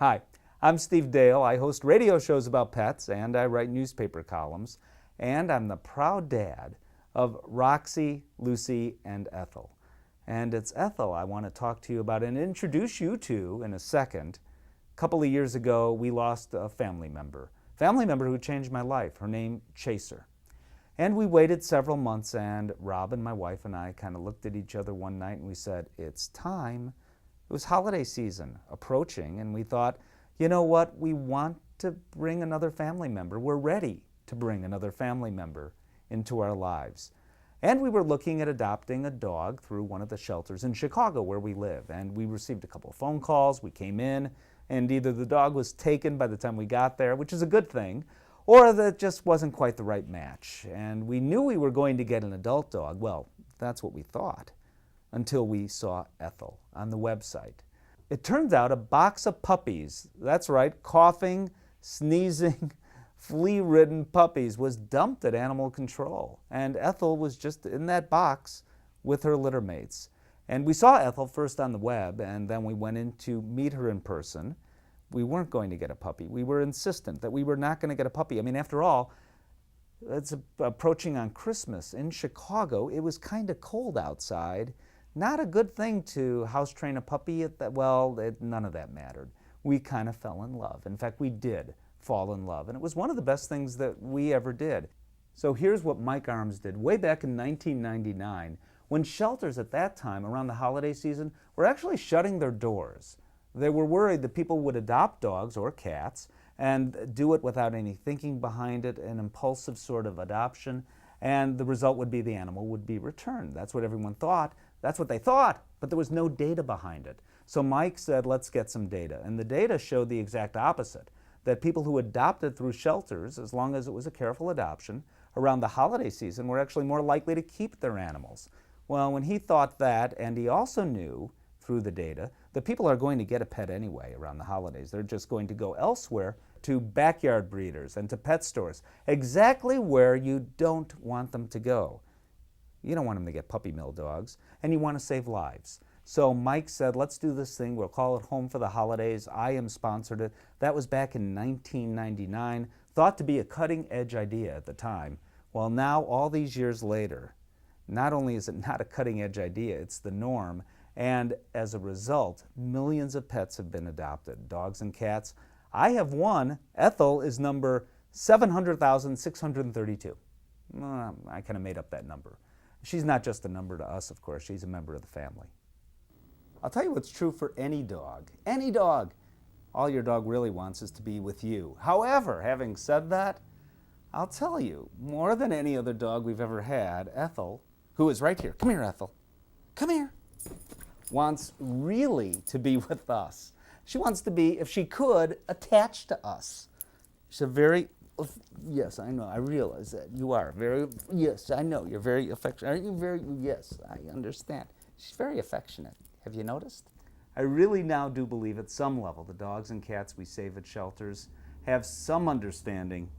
Hi, I'm Steve Dale. I host radio shows about pets and I write newspaper columns. And I'm the proud dad of Roxy, Lucy, and Ethel. And it's Ethel I want to talk to you about and introduce you to in a second. A couple of years ago, we lost a family member who changed my life. Her name, Chaser. And we waited several months, and Robin, my wife, and I kind of looked at each other one night and we said, it's time. It was holiday season approaching, and we thought, you know what, we want to bring another family member. We're ready to bring another family member into our lives. And we were looking at adopting a dog through one of the shelters in Chicago where we live. And we received a couple of phone calls. We came in, and either the dog was taken by the time we got there, which is a good thing, or that just wasn't quite the right match. And we knew we were going to get an adult dog. Well, that's what we thought, until we saw Ethel on the website. It turns out a box of puppies, that's right, coughing, sneezing, flea-ridden puppies, was dumped at animal control. And Ethel was just in that box with her litter mates. And we saw Ethel first on the web, and then we went in to meet her in person. We weren't going to get a puppy. We were insistent that we were not going to get a puppy. I mean, after all, it's approaching on Christmas in Chicago. It was kind of cold outside. Not a good thing to house train a puppy. None of that mattered. We kind of fell in love. In fact, we did fall in love. And it was one of the best things that we ever did. So here's what Mike Arms did way back in 1999, when shelters at that time, around the holiday season, were actually shutting their doors. They were worried that people would adopt dogs or cats and do it without any thinking behind it, an impulsive sort of adoption, and the result would be the animal would be returned. That's what everyone thought. That's what they thought, but there was no data behind it. So Mike said, let's get some data. And the data showed the exact opposite, that people who adopted through shelters, as long as it was a careful adoption, around the holiday season were actually more likely to keep their animals. Well, when he thought that, and he also knew through the data that people are going to get a pet anyway around the holidays. They're just going to go elsewhere, to backyard breeders and to pet stores, exactly where you don't want them to go. You don't want them to get puppy mill dogs, and you want to save lives. So Mike said, let's do this thing. We'll call it Home for the Holidays. I.M. sponsored it. That was back in 1999, thought to be a cutting-edge idea at the time. Well, now, all these years later, not only is it not a cutting-edge idea, it's the norm. And as a result, millions of pets have been adopted, dogs and cats. I have one. Ethel is number 700,632. I kind of made up that number. She's not just a number to us, of course. She's a member of the family. I'll tell you what's true for any dog. Any dog. All your dog really wants is to be with you. However, having said that, I'll tell you, more than any other dog we've ever had, Ethel, who is right here. Come here, Ethel. Come here. Wants really to be with us. She wants to be, if she could, attached to us. She's a very, yes, I know, I realize that. You are very, yes, I know, you're very affectionate. Are you very, yes, I understand. She's very affectionate. Have you noticed? I really now do believe at some level the dogs and cats we save at shelters have some understanding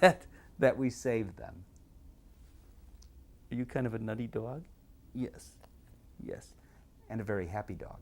that we saved them. Are you kind of a nutty dog? Yes. Yes. And a very happy dog.